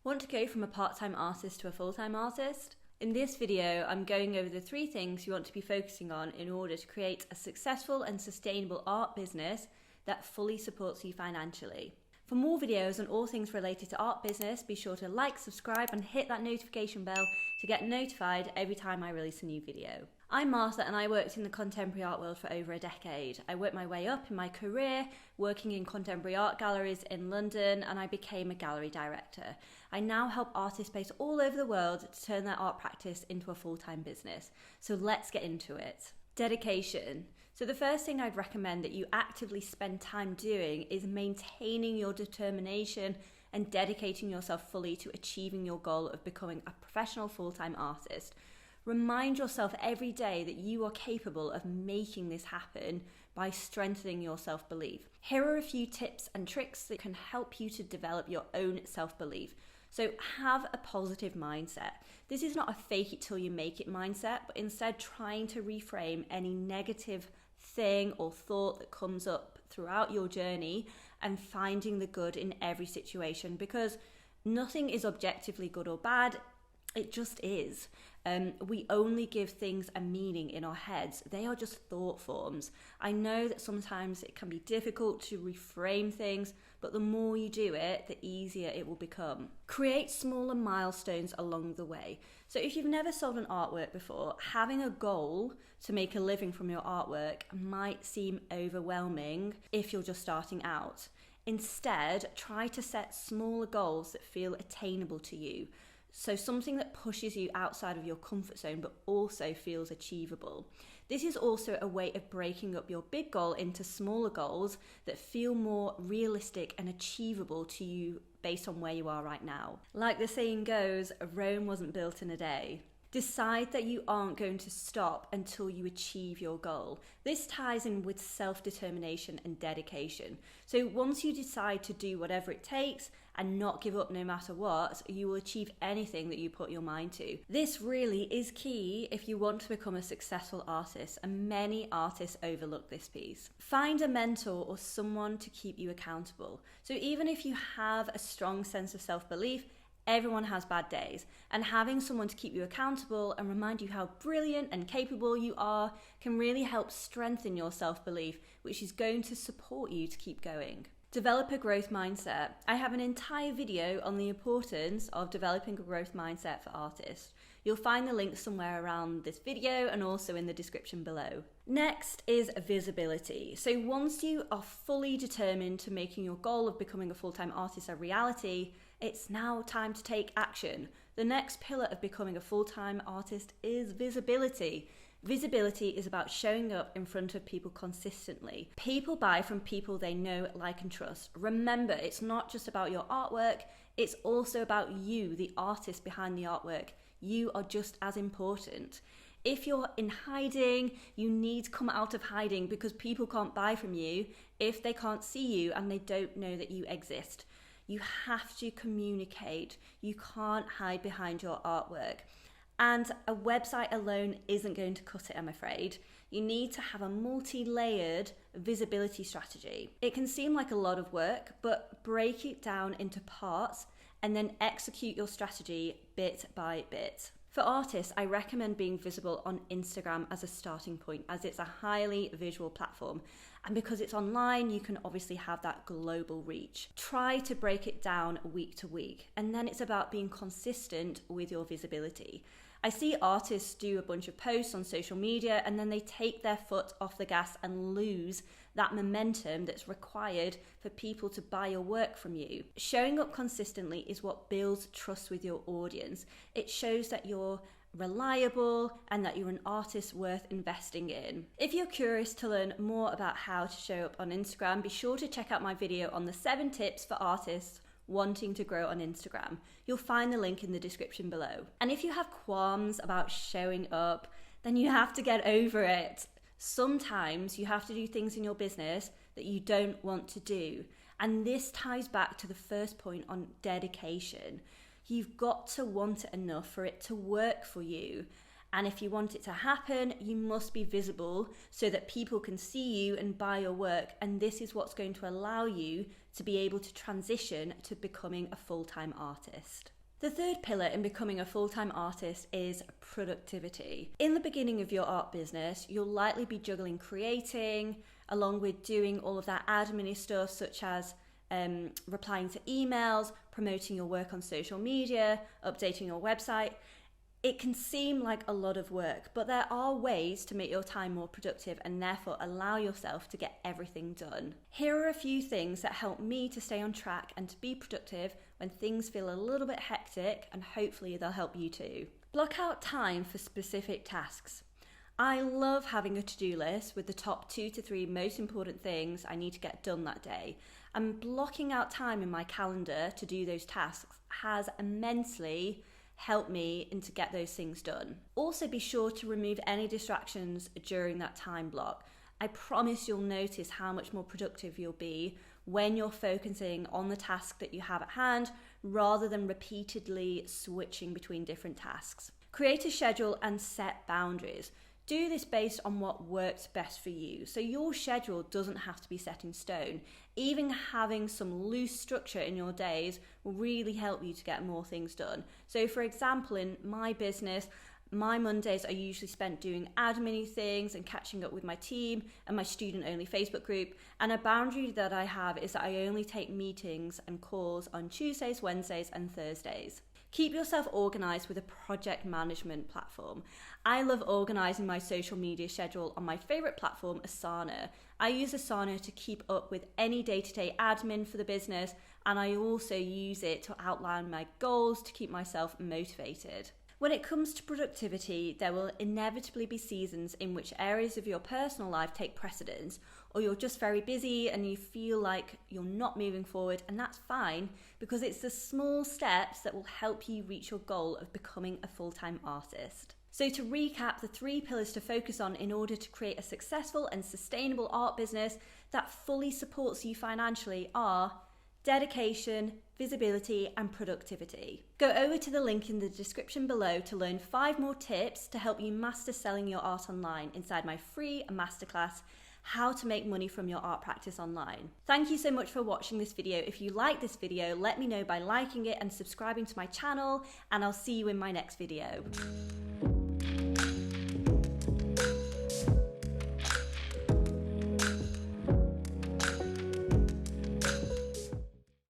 Want to go from a part-time artist to a full-time artist? In this video, I'm going over the 3 things you want to be focusing on in order to create a successful and sustainable art business that fully supports you financially. For more videos on all things related to art business, be sure to like, subscribe and hit that notification bell to get notified every time I release a new video. I'm Martha and I worked in the contemporary art world for over a decade. I worked my way up in my career, working in contemporary art galleries in London, and I became a gallery director. I now help artists based all over the world to turn their art practice into a full-time business. So let's get into it. Dedication. So the first thing I'd recommend that you actively spend time doing is maintaining your determination and dedicating yourself fully to achieving your goal of becoming a professional full-time artist. Remind yourself every day that you are capable of making this happen by strengthening your self-belief. Here are a few tips and tricks that can help you to develop your own self-belief. So have a positive mindset. This is not a fake it till you make it mindset, but instead trying to reframe any negative thing or thought that comes up throughout your journey and finding the good in every situation, because nothing is objectively good or bad. It just is. We only give things a meaning in our heads. They are just thought forms. I know that sometimes it can be difficult to reframe things, but the more you do it, the easier it will become. Create smaller milestones along the way. So if you've never sold an artwork before, having a goal to make a living from your artwork might seem overwhelming if you're just starting out. Instead, try to set smaller goals that feel attainable to you. So something that pushes you outside of your comfort zone but also feels achievable. This is also a way of breaking up your big goal into smaller goals that feel more realistic and achievable to you based on where you are right now. Like the saying goes, Rome wasn't built in a day. Decide that you aren't going to stop until you achieve your goal. This ties in with self-determination and dedication. So once you decide to do whatever it takes and not give up no matter what, you will achieve anything that you put your mind to. This really is key if you want to become a successful artist, and many artists overlook this piece. Find a mentor or someone to keep you accountable. So even if you have a strong sense of self-belief, everyone has bad days, and having someone to keep you accountable and remind you how brilliant and capable you are can really help strengthen your self-belief, which is going to support you to keep going. Develop a growth mindset. I have an entire video on the importance of developing a growth mindset for artists. You'll find the link somewhere around this video and also in the description below. Next is visibility. So once you are fully determined to making your goal of becoming a full-time artist a reality, it's now time to take action. The next pillar of becoming a full-time artist is visibility. Visibility is about showing up in front of people consistently. People buy from people they know, like and trust. Remember, it's not just about your artwork, it's also about you, the artist behind the artwork. You are just as important. If you're in hiding, you need to come out of hiding, because people can't buy from you if they can't see you and they don't know that you exist. You have to communicate. You can't hide behind your artwork. And a website alone isn't going to cut it, I'm afraid. You need to have a multi-layered visibility strategy. It can seem like a lot of work, but break it down into parts and then execute your strategy bit by bit. For artists, I recommend being visible on Instagram as a starting point, as it's a highly visual platform. And because it's online, you can obviously have that global reach. Try to break it down week to week. And then it's about being consistent with your visibility. I see artists do a bunch of posts on social media and then they take their foot off the gas and lose that momentum that's required for people to buy your work from you. Showing up consistently is what builds trust with your audience. It shows that you're reliable and that you're an artist worth investing in. If you're curious to learn more about how to show up on Instagram, be sure to check out my video on the 7 tips for artists wanting to grow on Instagram. You'll find the link in the description below. And if you have qualms about showing up, then you have to get over it. Sometimes you have to do things in your business that you don't want to do. And this ties back to the first point on dedication. You've got to want it enough for it to work for you. And if you want it to happen, you must be visible so that people can see you and buy your work. And this is what's going to allow you to be able to transition to becoming a full-time artist. The third pillar in becoming a full-time artist is productivity. In the beginning of your art business, you'll likely be juggling creating, along with doing all of that admin stuff, such as replying to emails, promoting your work on social media, updating your website. It can seem like a lot of work, but there are ways to make your time more productive and therefore allow yourself to get everything done. Here are a few things that help me to stay on track and to be productive when things feel a little bit hectic, and hopefully they'll help you too. Block out time for specific tasks. I love having a to-do list with the top 2 to 3 most important things I need to get done that day. And blocking out time in my calendar to do those tasks has immensely helped me and to get those things done. Also, be sure to remove any distractions during that time block. I promise you'll notice how much more productive you'll be when you're focusing on the task that you have at hand rather than repeatedly switching between different tasks. Create a schedule and set boundaries. Do this based on what works best for you. So your schedule doesn't have to be set in stone. Even having some loose structure in your days will really help you to get more things done. So for example, in my business, my Mondays are usually spent doing admin things and catching up with my team and my student-only Facebook group. And a boundary that I have is that I only take meetings and calls on Tuesdays, Wednesdays, and Thursdays. Keep yourself organized with a project management platform. I love organizing my social media schedule on my favorite platform, Asana. I use Asana to keep up with any day-to-day admin for the business, and I also use it to outline my goals to keep myself motivated. When it comes to productivity, there will inevitably be seasons in which areas of your personal life take precedence, or you're just very busy and you feel like you're not moving forward, and that's fine because it's the small steps that will help you reach your goal of becoming a full-time artist. So to recap, the 3 pillars to focus on in order to create a successful and sustainable art business that fully supports you financially are dedication, visibility, and productivity. Go over to the link in the description below to learn 5 more tips to help you master selling your art online inside my free masterclass, How to Make Money from Your Art Practice Online. Thank you so much for watching this video. If you like this video, let me know by liking it and subscribing to my channel, and I'll see you in my next video.